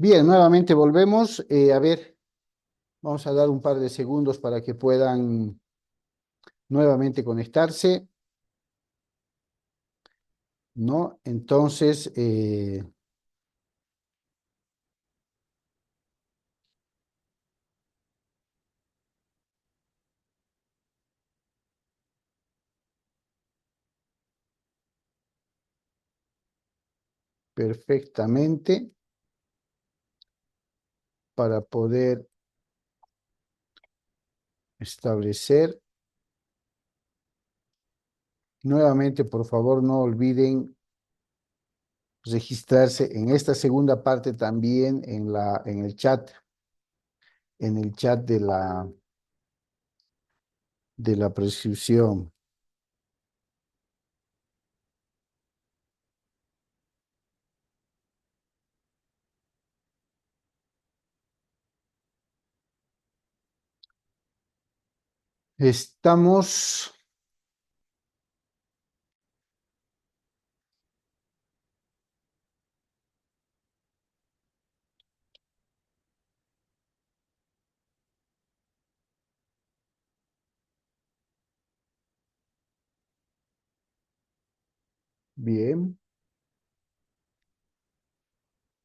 Bien, nuevamente volvemos. A ver, vamos a dar un par de segundos para que puedan nuevamente conectarse, ¿no? Entonces, perfectamente para poder establecer. Nuevamente, por favor, no olviden registrarse en esta segunda parte también en el chat de la prescripción. Estamos bien,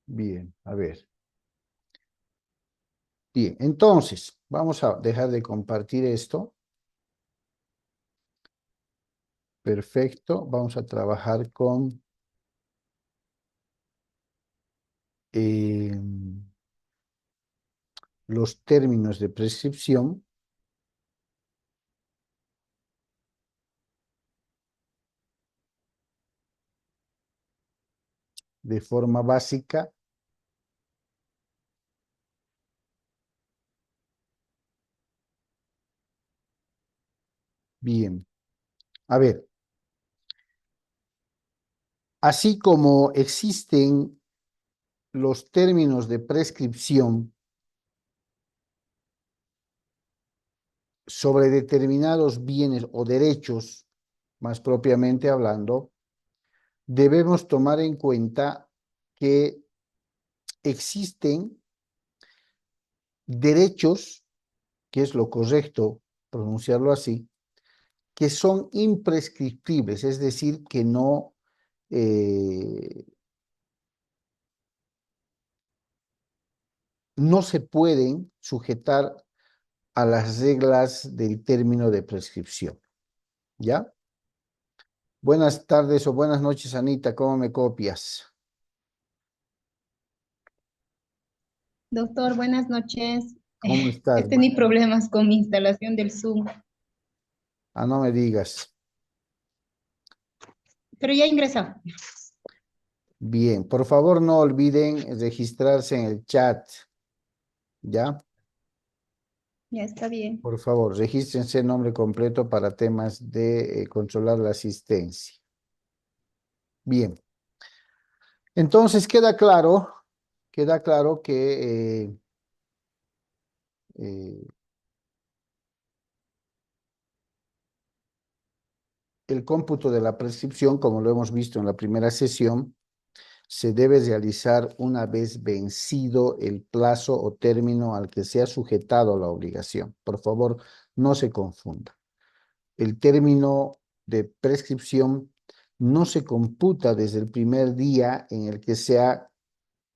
bien, a ver. Bien, entonces, vamos a dejar de compartir esto. Perfecto, vamos a trabajar con eh, los términos de prescripción de forma básica. Bien, a ver, así como existen los términos de prescripción sobre determinados bienes o derechos, más propiamente hablando, debemos tomar en cuenta que existen derechos, que es lo correcto pronunciarlo así, que son imprescriptibles, es decir, que eh, no se pueden sujetar a las reglas del término de prescripción. ¿Ya? Buenas tardes o buenas noches, Anita, ¿cómo me copias? Doctor, buenas noches. ¿Cómo estás? Tenido problemas con mi instalación del Zoom, Ah, no me digas. pero ya ingresó. Bien, por favor no olviden registrarse en el chat, ¿ya? Ya está bien. Por favor, regístrense nombre completo para temas de controlar la asistencia. Bien, entonces queda claro que eh, el cómputo de la prescripción, como lo hemos visto en la primera sesión, se debe realizar una vez vencido el plazo o término al que se ha sujetado la obligación. Por favor, no se confunda. El término de prescripción no se computa desde el primer día en el que se ha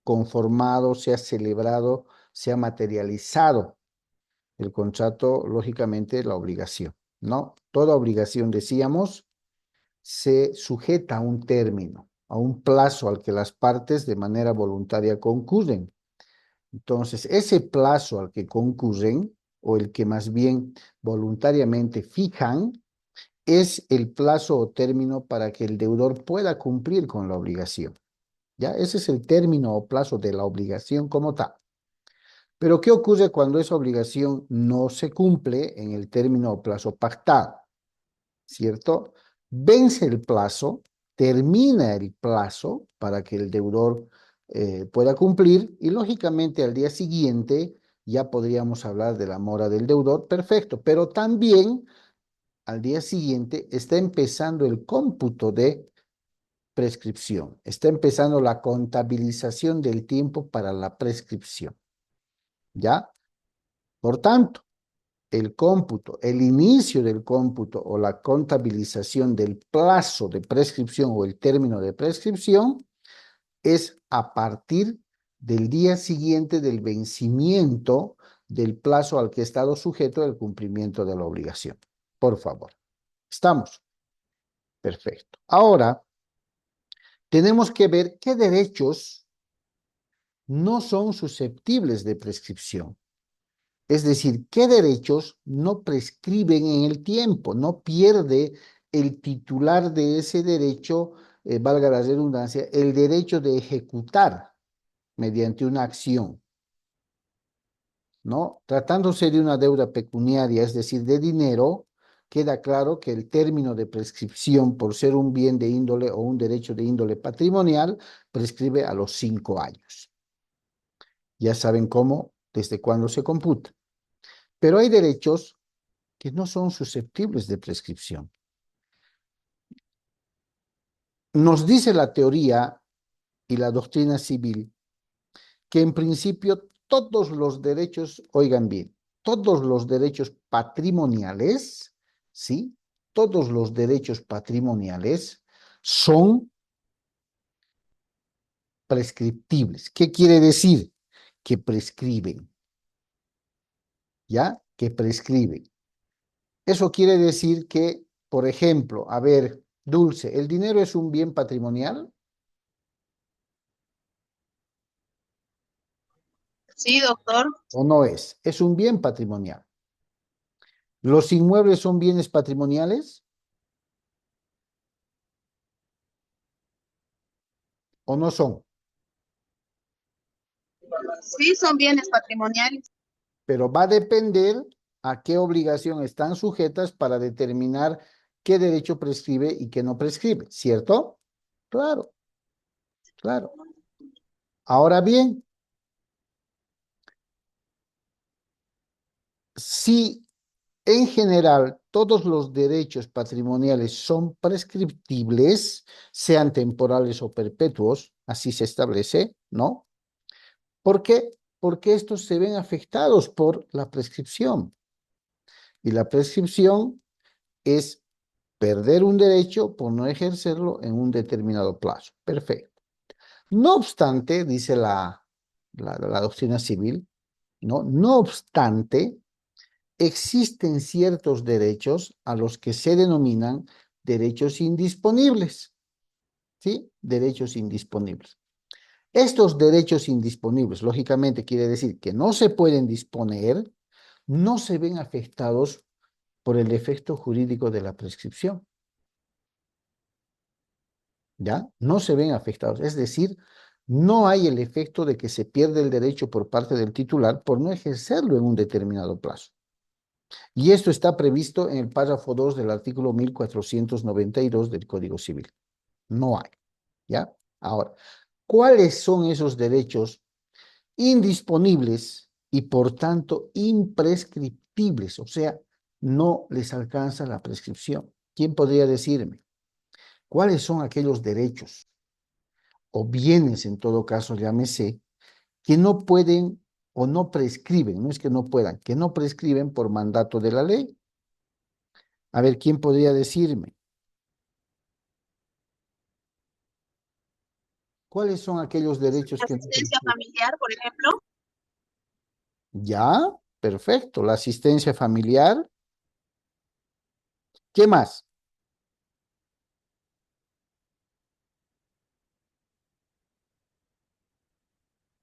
conformado, se ha celebrado, se ha materializado el contrato, lógicamente la obligación, ¿no? Toda obligación, decíamos, se sujeta a un término, a un plazo al que las partes de manera voluntaria concurren. Entonces, ese plazo al que concurren, o el que más bien voluntariamente fijan, es el plazo o término para que el deudor pueda cumplir con la obligación. ¿Ya? Ese es el término o plazo de la obligación como tal. Pero, ¿qué ocurre cuando esa obligación no se cumple en el término o plazo pactado? ¿Cierto? Vence el plazo, termina el plazo para que el deudor pueda cumplir y lógicamente al día siguiente ya podríamos hablar de la mora del deudor, perfecto, pero también al día siguiente está empezando el cómputo de prescripción. Está empezando la contabilización del tiempo para la prescripción. ¿Ya? Por tanto, el cómputo, el inicio del cómputo o la contabilización del plazo de prescripción o el término de prescripción es a partir del día siguiente del vencimiento del plazo al que ha estado sujeto el cumplimiento de la obligación. Por favor. ¿Estamos? Perfecto. Ahora, tenemos que ver qué derechos no son susceptibles de prescripción. Es decir, qué derechos no prescriben en el tiempo, no pierde el titular de ese derecho, valga la redundancia, el derecho de ejecutar mediante una acción, ¿no? Tratándose de una deuda pecuniaria, es decir, de dinero, queda claro que el término de prescripción, por ser un bien de índole o un derecho de índole patrimonial, prescribe a los 5 años. Ya saben cómo, desde cuándo se computa. Pero hay derechos que no son susceptibles de prescripción. Nos dice la teoría y la doctrina civil que en principio todos los derechos, oigan bien, todos los derechos patrimoniales, ¿sí? Todos los derechos patrimoniales son prescriptibles. ¿Qué quiere decir? Que prescriben, ¿ya? Que prescriben. Eso quiere decir que, por ejemplo, a ver, Dulce, ¿el dinero es un bien patrimonial Sí, doctor. o no es? Es un bien patrimonial. ¿Los inmuebles son bienes patrimoniales o no son? Sí, son bienes patrimoniales. Pero va a depender a qué obligación están sujetas para determinar qué derecho prescribe y qué no prescribe, ¿cierto? Claro, claro. Ahora bien, si en general todos los derechos patrimoniales son prescriptibles, sean temporales o perpetuos, así se establece, ¿no? ¿Por qué? Porque estos se ven afectados por la prescripción. Y la prescripción es perder un derecho por no ejercerlo en un determinado plazo. Perfecto. No obstante, dice la doctrina civil, ¿no? No obstante, existen ciertos derechos a los que se denominan derechos indisponibles, ¿sí? Derechos indisponibles. Estos derechos indisponibles, lógicamente, quiere decir que no se pueden disponer, no se ven afectados por el efecto jurídico de la prescripción. ¿Ya? No se ven afectados. Es decir, no hay el efecto de que se pierde el derecho por parte del titular por no ejercerlo en un determinado plazo. Y esto está previsto en el párrafo 2 del artículo 1492 del Código Civil. No hay. ¿Ya? Ahora, ¿cuáles son esos derechos indisponibles y por tanto imprescriptibles? O sea, no les alcanza la prescripción. ¿Quién podría decirme cuáles son aquellos derechos o bienes, en todo caso, llámese, que no pueden o no prescriben, no es que no puedan, que no prescriben por mandato de la ley? A ver, ¿quién podría decirme? ¿Cuáles son aquellos derechos que no Asistencia prescriben? familiar, por ejemplo. Ya, perfecto. La asistencia familiar. ¿Qué más?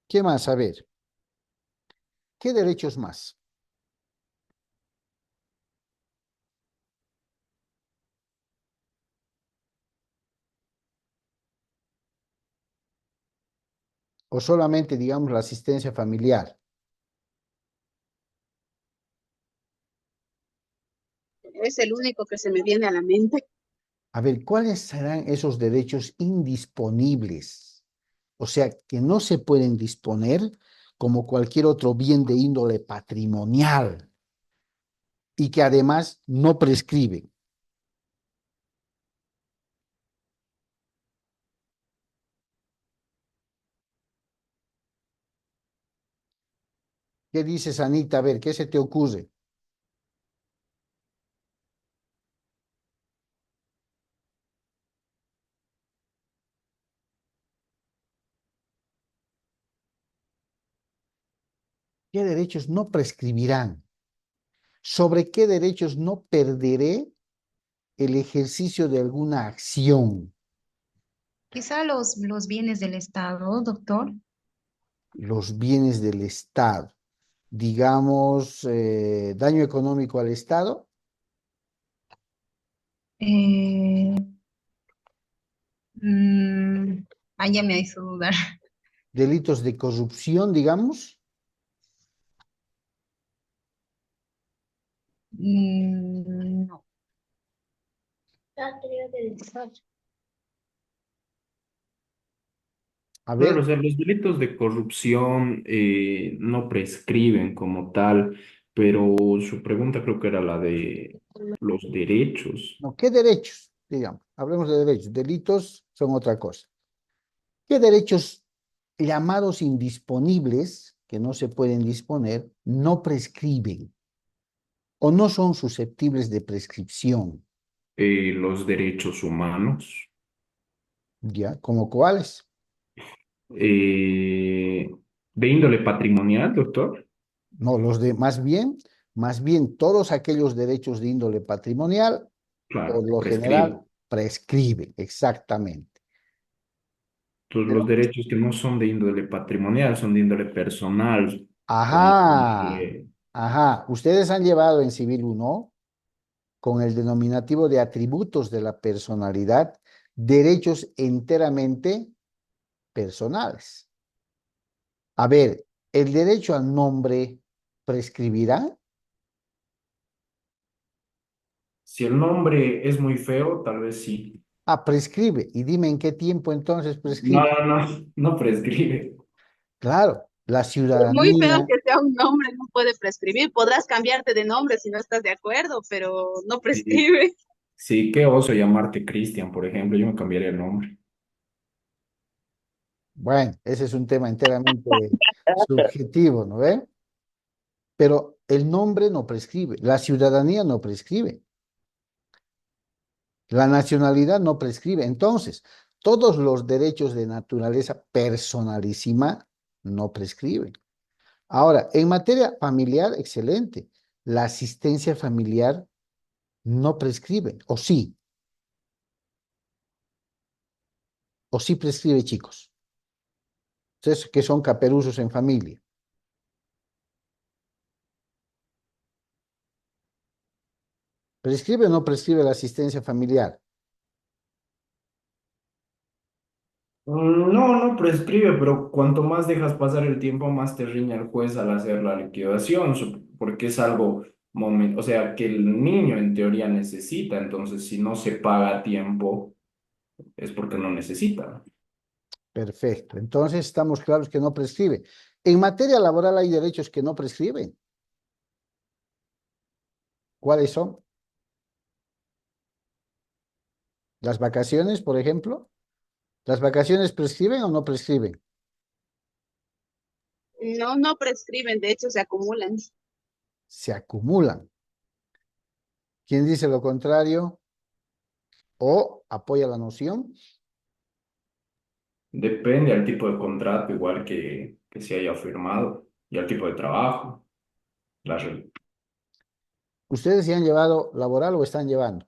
¿Qué más? A ver, ¿qué derechos más? O solamente, digamos, la asistencia familiar. Es el único que se me viene a la mente. A ver, ¿cuáles serán esos derechos indisponibles? O sea, que no se pueden disponer como cualquier otro bien de índole patrimonial y que además no prescriben. ¿Qué dices, Anita? A ver, ¿qué se te ocurre? ¿Qué derechos no prescribirán? ¿Sobre qué derechos no perderé el ejercicio de alguna acción? Quizá los bienes del Estado, doctor. Los bienes del Estado. Digamos, daño económico al Estado, Eh, mm, ya me hizo dudar. delitos de corrupción, digamos. No. A Claro, o ver, sea, los delitos de corrupción no prescriben como tal, pero su pregunta creo que era la de los derechos. no, ¿qué derechos? Digamos, hablemos de derechos. Delitos son otra cosa. ¿Qué derechos llamados indisponibles, que no se pueden disponer, no prescriben o no son susceptibles de prescripción? Los derechos humanos, ¿Ya? ¿Como cuáles? eh, de índole patrimonial, doctor. No, más bien todos aquellos derechos de índole patrimonial, por Claro, lo prescribe. general, prescriben, exactamente. Entonces, ¿De los dónde? derechos que no son de índole patrimonial, son de índole personal, como Ajá, ajá. Ustedes han llevado en Civil 1 con el denominativo de atributos de la personalidad, derechos enteramente personales. A ver, ¿el derecho al nombre prescribirá? si el nombre es muy feo, tal vez sí. Ah, prescribe. Y dime en qué tiempo entonces No, prescribe. no, no, no prescribe. Claro, la Por muy feo ciudadanía, que sea un nombre, no puede prescribir. Podrás cambiarte de nombre si no estás de acuerdo, pero no Sí, prescribe. sí, qué oso llamarte Cristian, por ejemplo, yo me cambiaría el nombre. bueno, ese es un tema enteramente subjetivo, ¿no ve? Pero el nombre no prescribe, la ciudadanía no prescribe, la nacionalidad no prescribe. Entonces, todos los derechos de naturaleza personalísima no prescriben. Ahora, en materia familiar, excelente. La asistencia familiar no prescribe, o sí prescribe, chicos. Ustedes que son caperuzos en familia. ¿Prescribe o no prescribe la asistencia familiar? No, no prescribe, pero cuanto más dejas pasar el tiempo, más te riña el juez al hacer la liquidación, porque es algo, o sea, que el niño en teoría necesita, entonces si no se paga a tiempo, es porque no necesita. Perfecto. Entonces estamos claros que no prescribe. En materia laboral hay derechos que no prescriben. ¿Cuáles son? Las vacaciones, por ejemplo. ¿Las vacaciones prescriben o no prescriben? No, no prescriben, de hecho se acumulan. Se acumulan. ¿Quién dice lo contrario? ¿O apoya la noción? Depende al tipo de contrato, igual que se haya firmado, y al tipo de trabajo. La, re- ¿Ustedes se han llevado laboral o están llevando?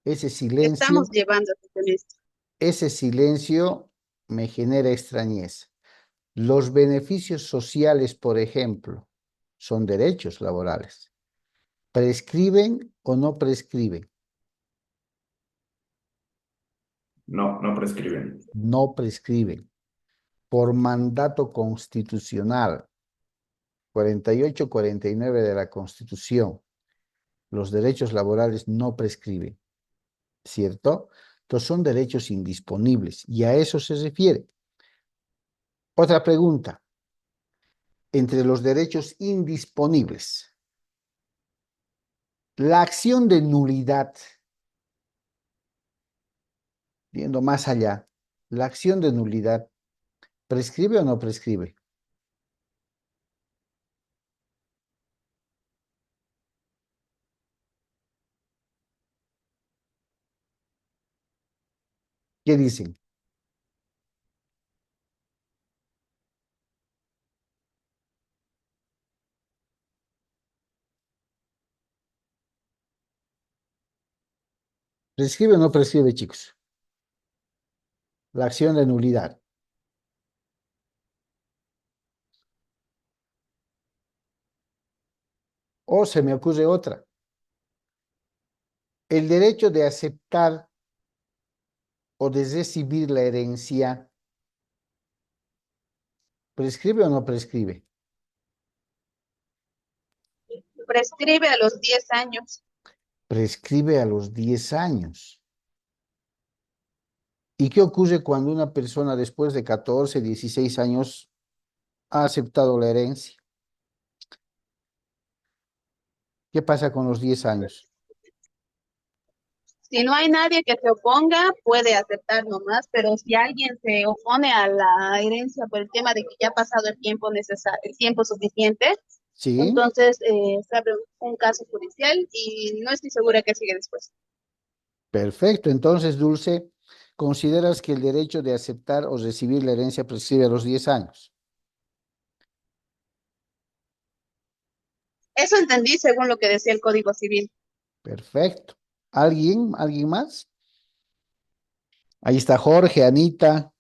Ese Estamos silencio, llevando este semestre. ese silencio me genera extrañeza. Los beneficios sociales, por ejemplo, son derechos laborales. ¿Prescriben o no prescriben? no, no prescriben. No prescriben. Por mandato constitucional, 48, 49 de la Constitución, los derechos laborales no prescriben, ¿cierto? Entonces son derechos indisponibles y a eso se refiere. Otra pregunta, entre los derechos indisponibles, la acción de nulidad, viendo más allá, ¿La acción de nulidad prescribe o no prescribe? ¿Qué dicen? ¿Prescribe o no prescribe, chicos? La acción de nulidad. O se me ocurre otra. El derecho de aceptar o de recibir la herencia, ¿prescribe o no prescribe? Prescribe a los 10 años. Prescribe a los 10 años. ¿Y qué ocurre cuando una persona después de 14, 16 años ha aceptado la herencia? ¿Qué pasa con los 10 años? Si no hay nadie que se oponga, puede aceptar nomás, pero si alguien se opone a la herencia por el tema de que ya ha pasado el tiempo necesario, el tiempo suficiente, ¿Sí? entonces se abre un caso judicial y no estoy segura que sigue después. Perfecto. Entonces, Dulce, ¿consideras que el derecho de aceptar o recibir la herencia prescribe a los 10 años? Eso entendí según lo que decía el Código Civil. Perfecto. ¿Alguien? ¿Alguien más? Ahí está Jorge, Anita.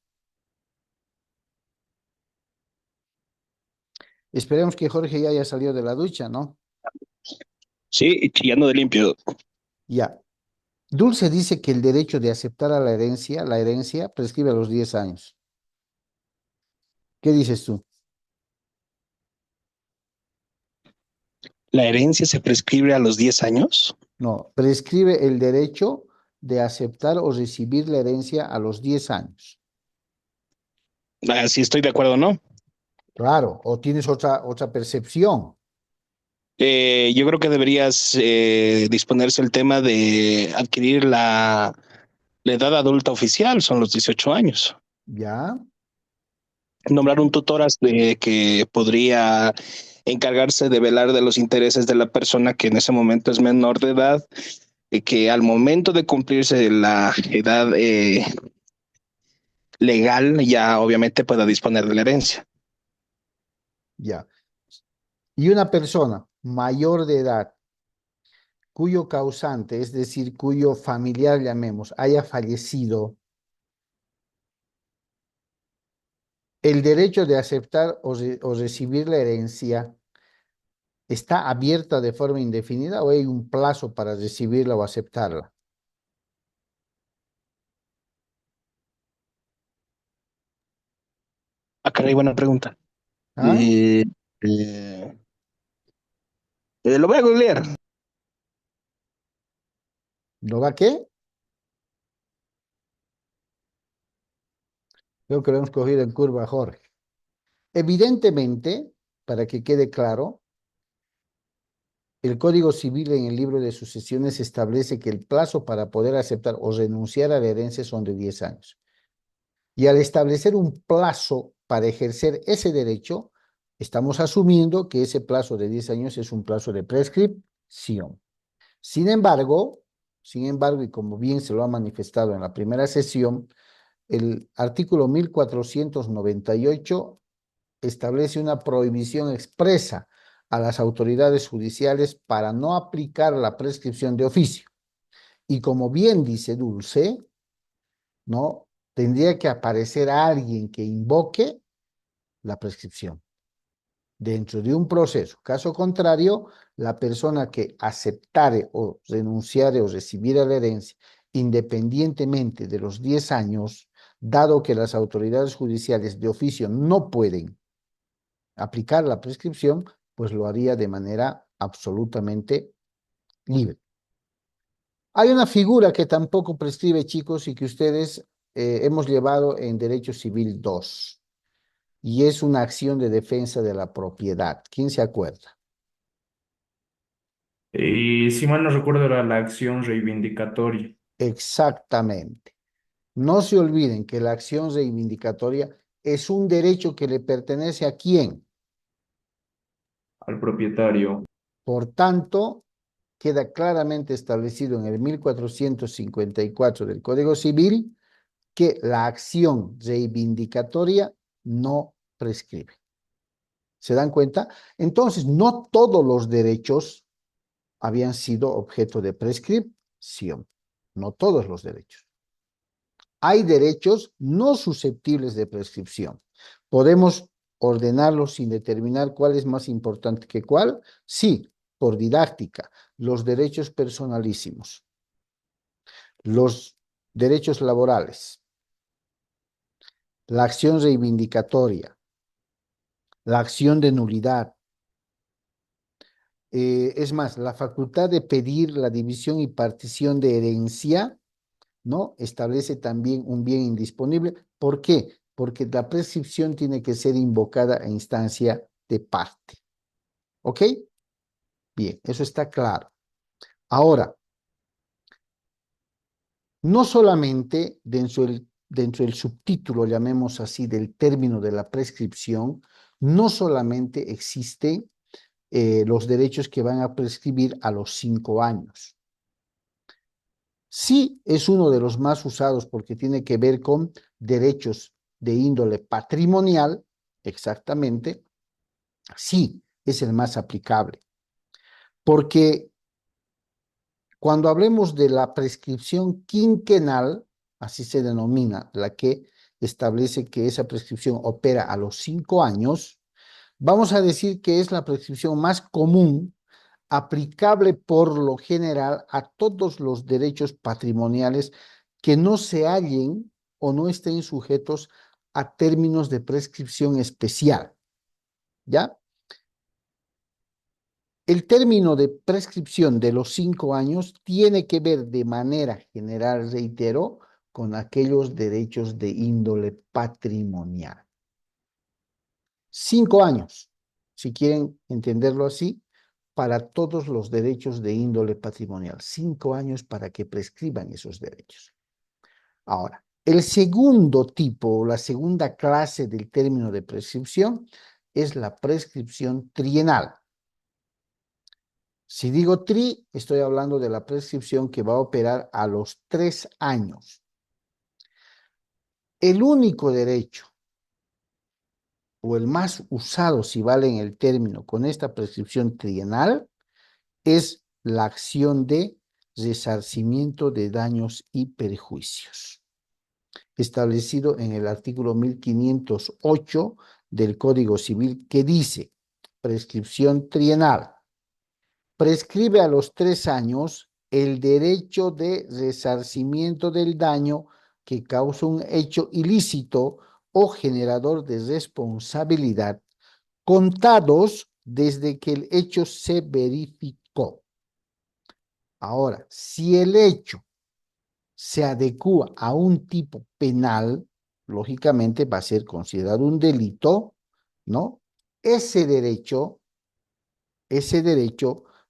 Esperemos que Jorge ya haya salido de la ducha, ¿no? Sí, chillando de limpio. Ya. Dulce dice que el derecho de aceptar a la herencia, prescribe a los 10 años. ¿Qué dices tú? ¿La herencia se prescribe a los 10 años? No, prescribe el derecho de aceptar o recibir la herencia a los 10 años. Ah, sí, estoy de acuerdo, ¿no? Claro, o tienes otra percepción. Yo creo que deberías disponerse el tema de adquirir la edad adulta oficial, son los 18 años. ¿Ya? Nombrar un tutor que podría encargarse de velar de los intereses de la persona que en ese momento es menor de edad y que al momento de cumplirse la edad legal ya obviamente pueda disponer de la herencia. Ya. Y una persona mayor de edad cuyo causante, es decir, cuyo familiar, llamemos, haya fallecido, el derecho de aceptar o recibir la herencia está abierta de forma indefinida o hay un plazo para recibirla o aceptarla. Ah, caray, buena pregunta. ¿Ah? Eh, eh, lo voy a googlear. ¿No va qué? Creo que lo hemos cogido en curva, Jorge. Evidentemente, para que quede claro, el Código Civil en el libro de sucesiones establece que el plazo para poder aceptar o renunciar a la herencia son de 10 años. Y al establecer un plazo para ejercer ese derecho, estamos asumiendo que ese plazo de 10 años es un plazo de prescripción. Sin embargo, y como bien se lo ha manifestado en la primera sesión, el artículo 1498 establece una prohibición expresa a las autoridades judiciales para no aplicar la prescripción de oficio. Y como bien dice Dulce, ¿no? Tendría que aparecer alguien que invoque la prescripción dentro de un proceso. Caso contrario, la persona que aceptare o renunciare o recibiera la herencia, independientemente de los 10 años, dado que las autoridades judiciales de oficio no pueden aplicar la prescripción, pues lo haría de manera absolutamente libre. Hay una figura que tampoco prescribe, chicos, y que ustedes hemos llevado en Derecho Civil 2, y es una acción de defensa de la propiedad. ¿Quién se acuerda? Y si mal no recuerdo, era la acción reivindicatoria. Exactamente. No se olviden que la acción reivindicatoria es un derecho que le pertenece ¿a quién? Al propietario. Por tanto, queda claramente establecido en el 1454 del Código Civil que la acción reivindicatoria no prescribe. ¿Se dan cuenta? Entonces, no todos los derechos habían sido objeto de prescripción. No todos los derechos. Hay derechos no susceptibles de prescripción. ¿Podemos ordenarlos sin determinar cuál es más importante que cuál? Sí, por didáctica. Los derechos personalísimos, los derechos laborales, la acción reivindicatoria, la acción de nulidad. Es más, la facultad de pedir la división y partición de herencia, ¿no? Establece también un bien indisponible. ¿Por qué? Porque la prescripción tiene que ser invocada a instancia de parte. ¿Ok? Bien, eso está claro. Ahora, no solamente dentro del subtítulo, llamemos así, del término de la prescripción, no solamente existen los derechos que van a prescribir a los 5 años. Sí, es uno de los más usados porque tiene que ver con derechos de índole patrimonial, exactamente. Sí, es el más aplicable. Porque cuando hablemos de la prescripción quinquenal, así se denomina, la que establece que esa prescripción opera a los 5 años, vamos a decir que es la prescripción más común, aplicable por lo general a todos los derechos patrimoniales que no se hallen o no estén sujetos a términos de prescripción especial. ¿Ya? El término de prescripción de los 5 años tiene que ver de manera general, reitero, con aquellos derechos de índole patrimonial. 5 años, si quieren entenderlo así, para todos los derechos de índole patrimonial. 5 años para que prescriban esos derechos. Ahora, el segundo tipo, la segunda clase del término de prescripción es la prescripción trienal. Si digo tri, estoy hablando de la prescripción que va a operar a los 3 años. El único derecho, o el más usado, si vale en el término, con esta prescripción trienal, es la acción de resarcimiento de daños y perjuicios, establecido en el artículo 1508 del Código Civil, que dice: prescripción trienal. Prescribe a los 3 años el derecho de resarcimiento del daño que causa un hecho ilícito o generador de responsabilidad, contados desde que el hecho se verificó. Ahora, si el hecho se adecua a un tipo penal, lógicamente va a ser considerado un delito, ¿no? Ese derecho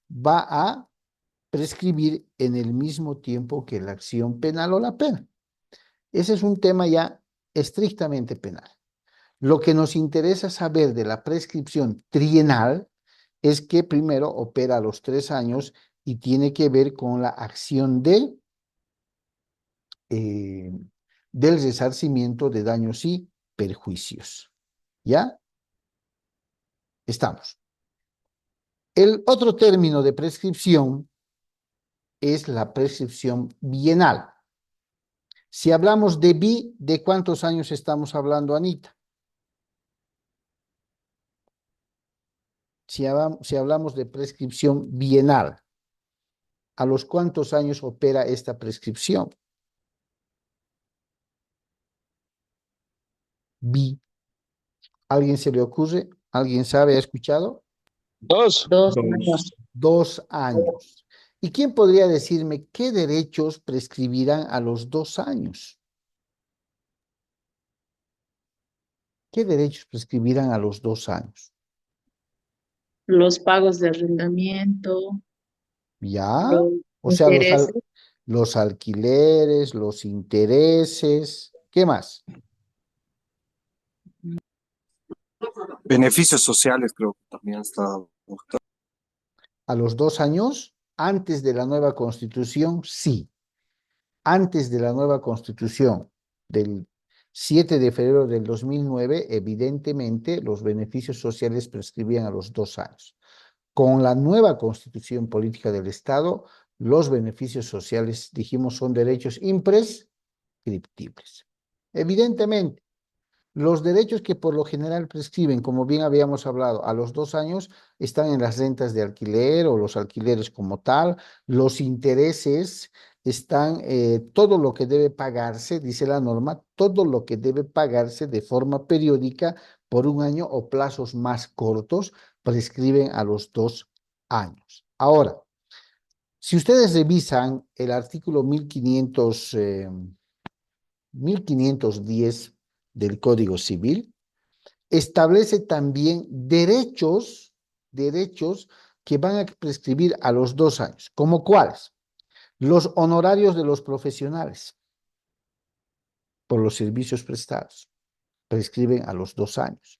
va a prescribir en el mismo tiempo que la acción penal o la pena. Ese es un tema ya estrictamente penal. Lo que nos interesa saber de la prescripción trienal es que primero opera a los 3 años y tiene que ver con la acción del resarcimiento de daños y perjuicios. ¿Ya? Estamos. El otro término de prescripción es la prescripción bienal. Si hablamos de ¿de cuántos años estamos hablando, Anita? Si hablamos de prescripción bienal, ¿a los cuántos años opera esta prescripción? ¿Alguien se le ocurre? ¿Alguien sabe? ¿Ha escuchado? 2. 2. 2 años. ¿Y quién podría decirme qué derechos prescribirán a los 2 años? ¿Qué derechos prescribirán a los 2 años? Los pagos de arrendamiento, ¿Ya? los O sea, intereses. los alquileres, los intereses, ¿qué más? Beneficios sociales, creo que también está. A los 2 años, antes de la nueva constitución, sí. Antes de la nueva constitución del 7 de febrero del 2009, evidentemente los beneficios sociales prescribían a los 2 años. Con la nueva constitución política del Estado, los beneficios sociales, dijimos, son derechos imprescriptibles. Evidentemente, los derechos que por lo general prescriben, como bien habíamos hablado, a los 2 años están en las rentas de alquiler o los alquileres como tal, los intereses están, todo lo que debe pagarse, dice la norma, todo lo que debe pagarse de forma periódica por un año o plazos más cortos, prescriben a los 2 años. Ahora, si ustedes revisan el artículo 1510 del Código Civil, establece también derechos que van a prescribir a los 2 años. ¿Como cuáles? Los honorarios de los profesionales por los servicios prestados prescriben a los 2 años.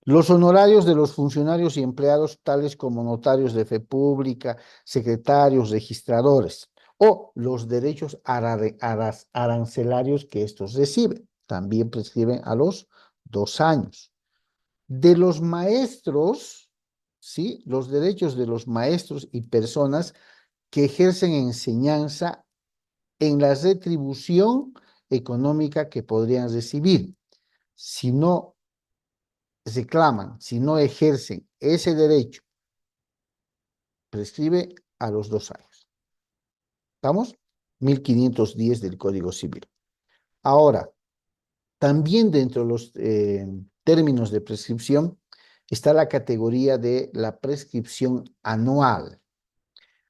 Los honorarios de los funcionarios y empleados, tales como notarios de fe pública, secretarios, registradores, o los derechos arancelarios que estos reciben, también prescriben a los 2 años. De los maestros, ¿sí? Los derechos de los maestros y personas que ejercen enseñanza en la retribución económica que podrían recibir. Si no reclaman, si no ejercen ese derecho, prescribe a los 2 años. ¿Estamos? 1510 del Código Civil. Ahora, también dentro de los términos de prescripción está la categoría de la prescripción anual.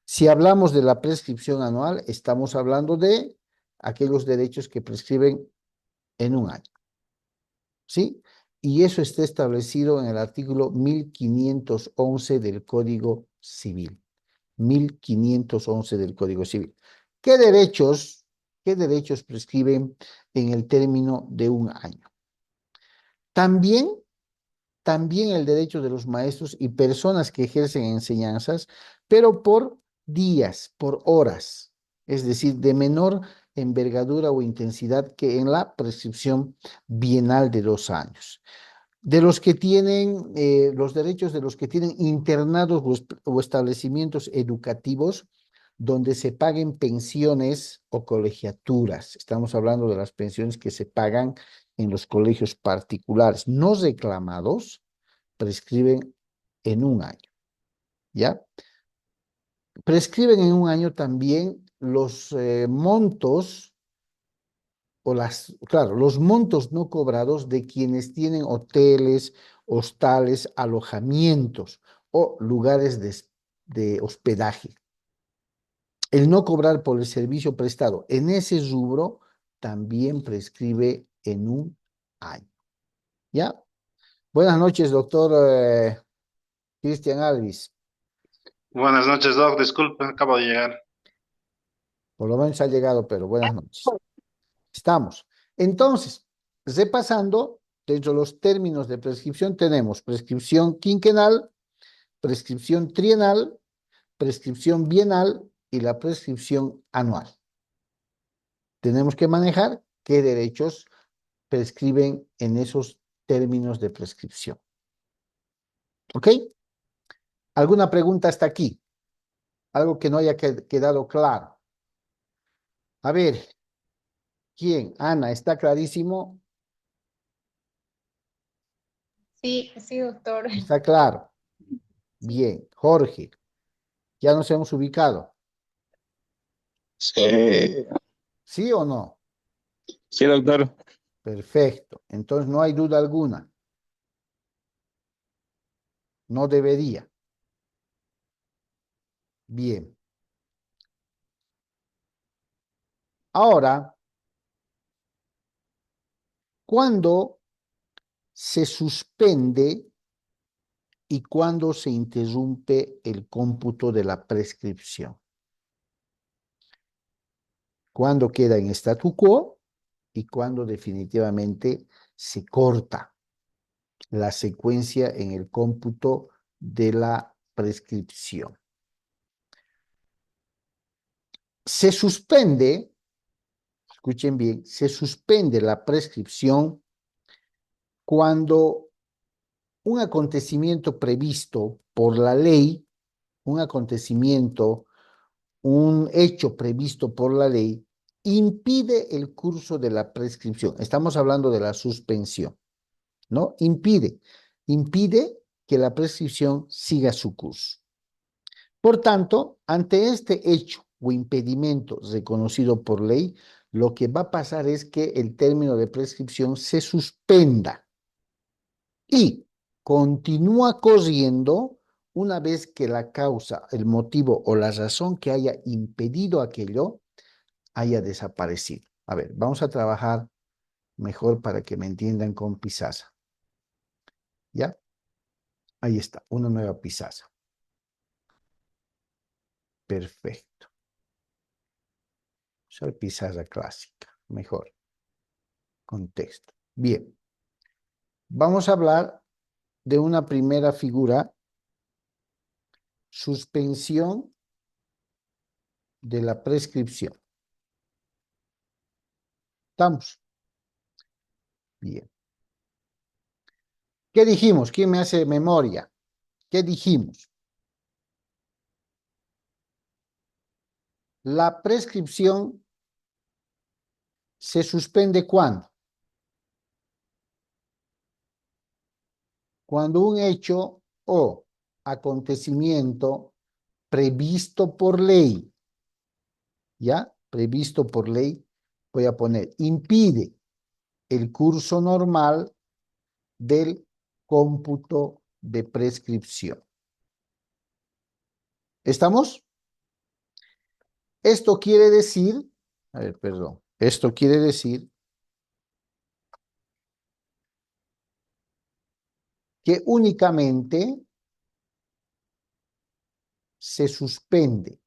Si hablamos de la prescripción anual, estamos hablando de aquellos derechos que prescriben en un año. ¿Sí? Y eso está establecido en el artículo 1511 del Código Civil. 1511 del Código Civil. ¿Qué derechos prescriben en el término de un año? También el derecho de los maestros y personas que ejercen enseñanzas, pero por días, por horas, es decir, de menor envergadura o intensidad que en la prescripción bienal de 2 años. De los que tienen, los derechos de los que tienen internados o establecimientos educativos donde se paguen pensiones o colegiaturas. Estamos hablando de las pensiones que se pagan en los colegios particulares, no reclamados, prescriben en un año, ¿ya? Prescriben en un año también los montos claro, los montos no cobrados de quienes tienen hoteles, hostales, alojamientos o lugares de hospedaje. El no cobrar por el servicio prestado en ese rubro también prescribe en un año. ¿Ya? Buenas noches, doctor Cristian Alvis. Buenas noches, Doc. Disculpe, acabo de llegar. Por lo menos ha llegado, pero buenas noches. Estamos. Entonces, repasando, dentro de los términos de prescripción tenemos prescripción quinquenal, prescripción trienal, prescripción bienal y la prescripción anual. Tenemos que manejar qué derechos prescriben en esos términos de prescripción. ¿Ok? ¿Alguna pregunta hasta aquí? Algo que no haya quedado claro. A ver, ¿quién? Ana, ¿está clarísimo? Sí, sí, doctor. ¿Está claro? Sí. Bien. Jorge, ya nos hemos ubicado. Sí, ¿Sí o no? sí, doctor. Perfecto. Entonces no hay duda alguna. No debería. Bien. Ahora, ¿cuándo se suspende y cuándo se interrumpe el cómputo de la prescripción? cuándo queda en statu quo y cuándo definitivamente se corta la secuencia en el cómputo de la prescripción. Se suspende, escuchen bien, se suspende la prescripción cuando un acontecimiento previsto por la ley, un hecho previsto por la ley, impide el curso de la prescripción. Estamos hablando de la suspensión, ¿no? Impide que la prescripción siga su curso. Por tanto, ante este hecho o impedimento reconocido por ley, lo que va a pasar es que el término de prescripción se suspenda y continúa corriendo una vez que la causa, el motivo o la razón que haya impedido aquello haya desaparecido. A ver, vamos a trabajar mejor para que me entiendan con pizarra. ¿Ya? Ahí está, una nueva pizarra. Perfecto. Soy pizarra clásica, mejor. Contexto. Bien. Vamos a hablar de una primera figura, suspensión de la prescripción. ¿Estamos? Bien. ¿Qué dijimos? ¿Quién me hace memoria? ¿Qué dijimos? La prescripción se suspende ¿cuándo? Cuando un hecho o acontecimiento previsto por ley, ¿ya? Previsto por ley, voy a poner, impide el curso normal del cómputo de prescripción. ¿Estamos? Esto quiere decir, a ver, perdón, esto quiere decir que únicamente se suspende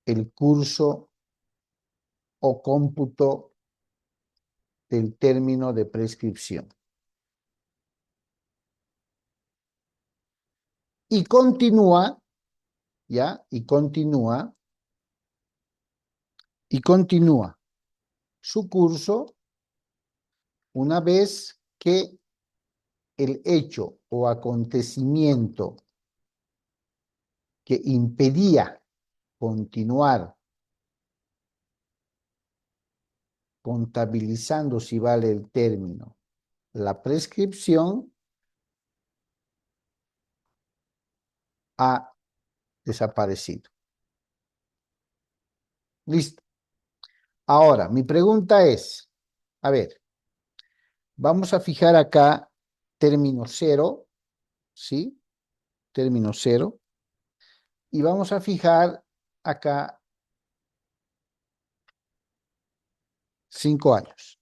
el curso o cómputo del término de prescripción. Y continúa, ¿ya? Y continúa su curso una vez que el hecho o acontecimiento que impedía continuar contabilizando, si vale el término, la prescripción ha desaparecido. Listo. Ahora, mi pregunta es, a ver, vamos a fijar acá término cero, ¿sí? Término cero. Y vamos a fijar acá 5 años.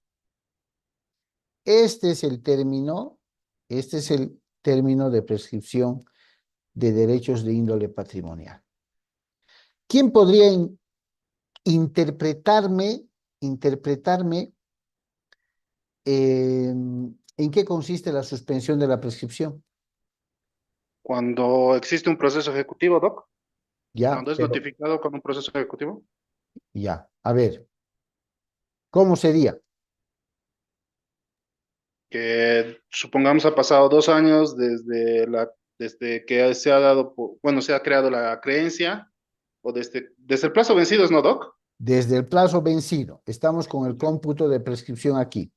Este es el término de prescripción de derechos de índole patrimonial. ¿Quién podría interpretarme en qué consiste la suspensión de la prescripción? Cuando existe un proceso ejecutivo, Doc, Ya, cuando es pero notificado con un proceso ejecutivo, ya, a ver, ¿cómo sería? que supongamos ha pasado 2 años desde que se ha dado, bueno, se ha creado la creencia, o desde el plazo vencido, ¿no, Doc? Desde el plazo vencido, estamos con el cómputo de prescripción aquí.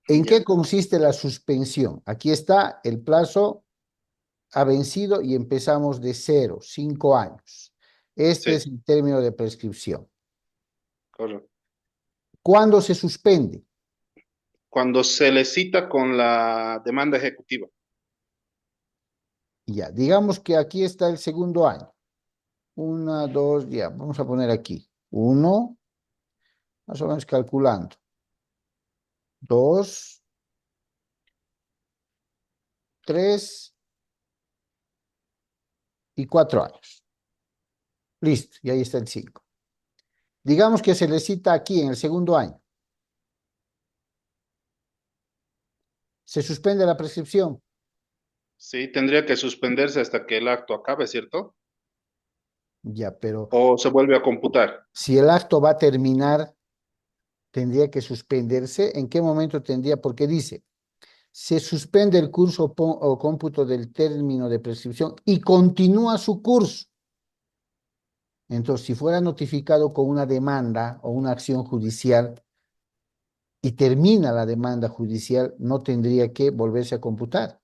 ¿En qué Ya, consiste la suspensión? Aquí está, el plazo ha vencido y empezamos de 0, 5 años. Este es sí, el término de prescripción. correcto. ¿Cuándo se suspende? Cuando se le cita con la demanda ejecutiva. Ya, digamos que aquí está el segundo año. 1, 2, ya, vamos a poner aquí. 1, más o menos calculando. 2, 3 y 4 años. Listo, y ahí está el 5. Digamos que se le cita aquí en el segundo año. Se suspende la prescripción. Sí, tendría que suspenderse hasta que el acto acabe, ¿cierto? Ya, pero O se vuelve a computar. si el acto va a terminar, tendría que suspenderse. ¿En qué momento tendría? Porque dice, se suspende el curso o cómputo del término de prescripción y continúa su curso. Entonces, si fuera notificado con una demanda o una acción judicial y termina la demanda judicial, no tendría que volverse a computar.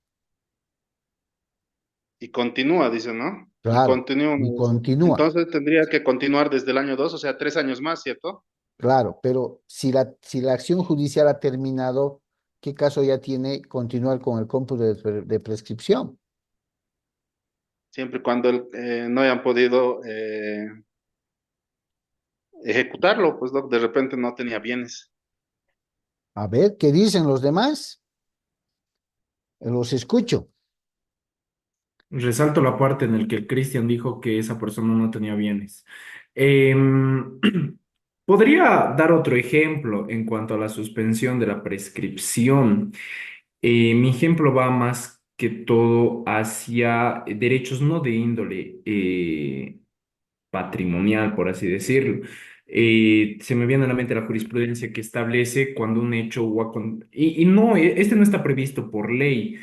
Y continúa, dice, ¿no? Y Claro, continúa. y continúa. Entonces tendría que continuar desde el año 2, o sea, 3 años más, ¿cierto? Claro, pero si la acción judicial ha terminado, ¿qué caso ya tiene continuar con el cómputo de prescripción? Siempre y cuando no hayan podido ejecutarlo, pues de repente no tenía bienes. A ver, ¿qué dicen los demás? Los escucho. Resalto la parte en la que el Cristian dijo que esa persona no tenía bienes. Em, Podría dar otro ejemplo en cuanto a la suspensión de la prescripción. Mi ejemplo va más que todo hacia derechos no de índole patrimonial, por así decirlo. Se me viene a la mente la jurisprudencia que establece cuando un hecho y no, este no está previsto por ley.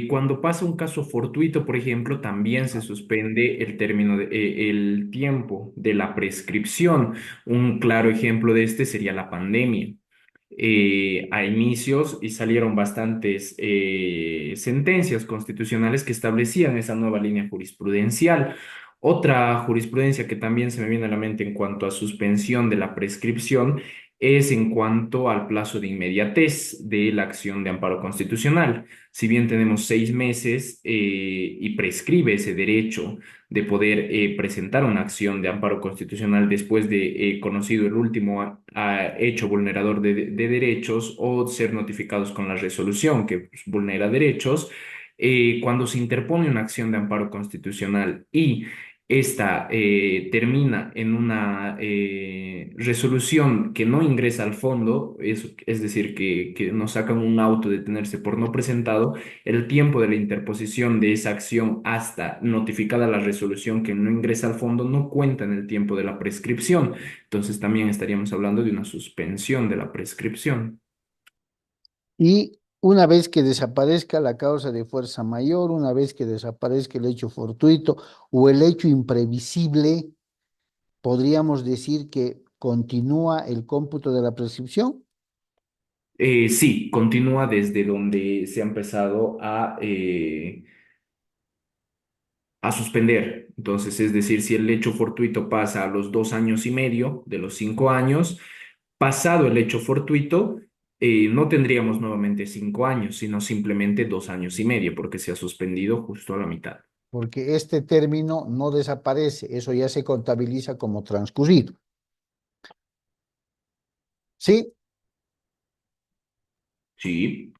Cuando pasa un caso fortuito, por ejemplo, también se suspende el término el tiempo de la prescripción. Un claro ejemplo de este sería la pandemia. A inicios y salieron bastantes sentencias constitucionales que establecían esa nueva línea jurisprudencial. Otra jurisprudencia que también se me viene a la mente en cuanto a suspensión de la prescripción es en cuanto al plazo de inmediatez de la acción de amparo constitucional. Si bien tenemos 6 meses y prescribe ese derecho de poder presentar una acción de amparo constitucional después de conocido el último hecho vulnerador de derechos o ser notificados con la resolución que pues, vulnera derechos. Cuando se interpone una acción de amparo constitucional y esta termina en una resolución que no ingresa al fondo, es decir, que nos sacan un auto de tenerse por no presentado, el tiempo de la interposición de esa acción hasta notificada la resolución que no ingresa al fondo no cuenta en el tiempo de la prescripción. Entonces también estaríamos hablando de una suspensión de la prescripción. Y una vez que desaparezca la causa de fuerza mayor, una vez que desaparezca el hecho fortuito o el hecho imprevisible, podríamos decir que continúa el cómputo de la prescripción. Sí, continúa desde donde se ha empezado a suspender. Entonces, es decir, si el hecho fortuito pasa a los 2 años y medio de los 5 años, pasado el hecho fortuito, no tendríamos nuevamente 5 años, sino simplemente 2 años y medio, porque se ha suspendido justo a la mitad. Porque este término no desaparece, eso ya se contabiliza como transcurrido. ¿Sí? Sí.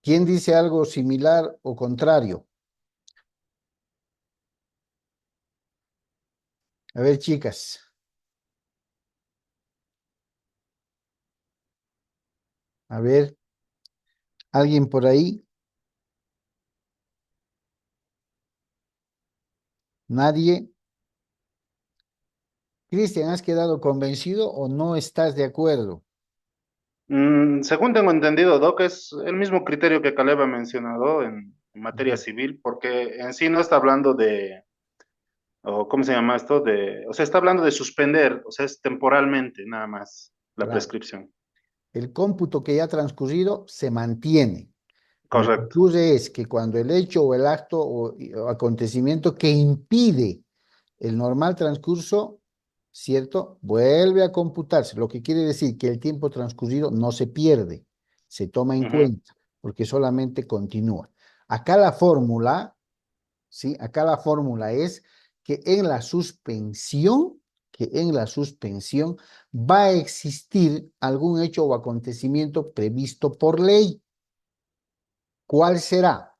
¿Quién dice algo similar o contrario? A ver, chicas. A ver, ¿alguien por ahí? ¿Nadie? Cristian, ¿has quedado convencido o no estás de acuerdo? Según tengo entendido, Doc, es el mismo criterio que Caleb ha mencionado en materia civil, porque en sí no está hablando de, o ¿cómo se llama esto? O sea, está hablando de suspender, o sea, es temporalmente nada más la Claro. prescripción. El cómputo que ya ha transcurrido se mantiene. Lo que Correcto. ocurre es que cuando el hecho o el acto o acontecimiento que impide el normal transcurso, ¿cierto? Vuelve a computarse, lo que quiere decir que el tiempo transcurrido no se pierde, se toma en Ujú. cuenta, porque solamente continúa. Acá la fórmula, ¿sí? Acá la fórmula es que en la suspensión va a existir algún hecho o acontecimiento previsto por ley. ¿Cuál será?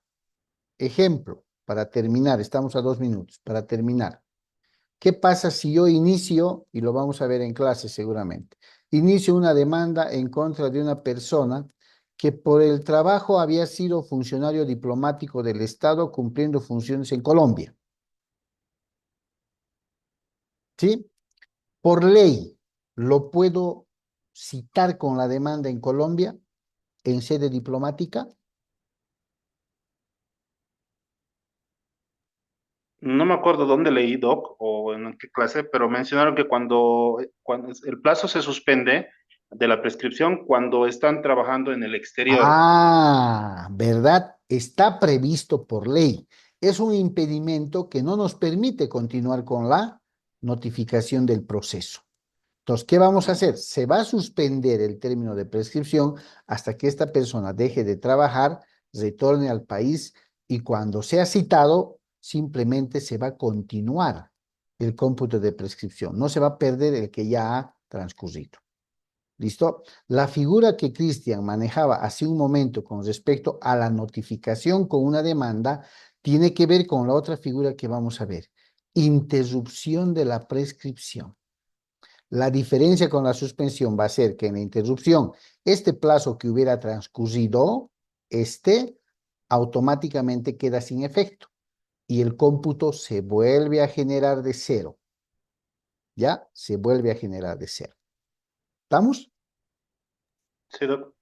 Ejemplo, para terminar, estamos a 2 minutos, para terminar. ¿Qué pasa si yo inicio, y lo vamos a ver en clase seguramente, inicio una demanda en contra de una persona que por el trabajo había sido funcionario diplomático del Estado cumpliendo funciones en Colombia? ¿Sí? Por ley, ¿lo puedo citar con la demanda en Colombia en sede diplomática? No me acuerdo dónde leí, Doc, o en qué clase, pero mencionaron que cuando el plazo se suspende de la prescripción cuando están trabajando en el exterior. Ah, ¿verdad? Está previsto por ley. Es un impedimento que no nos permite continuar con la notificación del proceso. Entonces, ¿qué vamos a hacer? Se va a suspender el término de prescripción hasta que esta persona deje de trabajar, retorne al país y cuando sea citado, simplemente se va a continuar el cómputo de prescripción. No se va a perder el que ya ha transcurrido. ¿Listo? La figura que Cristian manejaba hace un momento con respecto a la notificación con una demanda tiene que ver con la otra figura que vamos a ver, interrupción de la prescripción. La diferencia con la suspensión va a ser que en la interrupción, este plazo que hubiera transcurrido, automáticamente queda sin efecto y el cómputo se vuelve a generar de cero. ¿Ya? Se vuelve a generar de cero. ¿Estamos? Sí, Doc.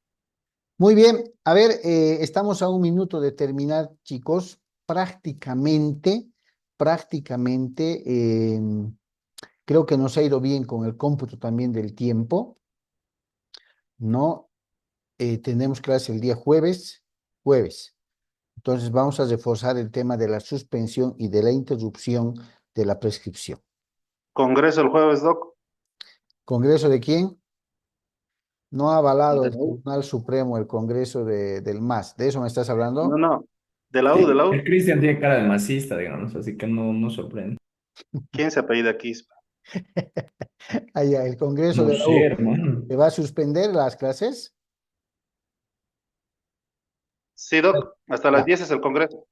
Muy bien. A ver, estamos a un minuto de terminar, chicos. Prácticamente, creo que nos ha ido bien con el cómputo también del tiempo, ¿no? Tenemos clase el día jueves. Entonces vamos a reforzar el tema de la suspensión y de la interrupción de la prescripción. Congreso el jueves, Doc. ¿Congreso de quién? No ha avalado De el la U. Tribunal Supremo el Congreso del MAS. ¿De eso me estás No, hablando? no, de la U, de Sí, la el U. Cristian tiene cara de masista, digamos, así que no sorprende. ¿Quién se apellida Quispe? Allá, el Congreso No de la sé, U. hermano. ¿Se va a suspender las clases? Sí, Doc, hasta las Ya. 10 es el Congreso.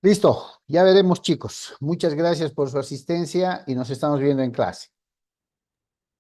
Listo, ya veremos, chicos. Muchas gracias por su asistencia y nos estamos viendo en clase.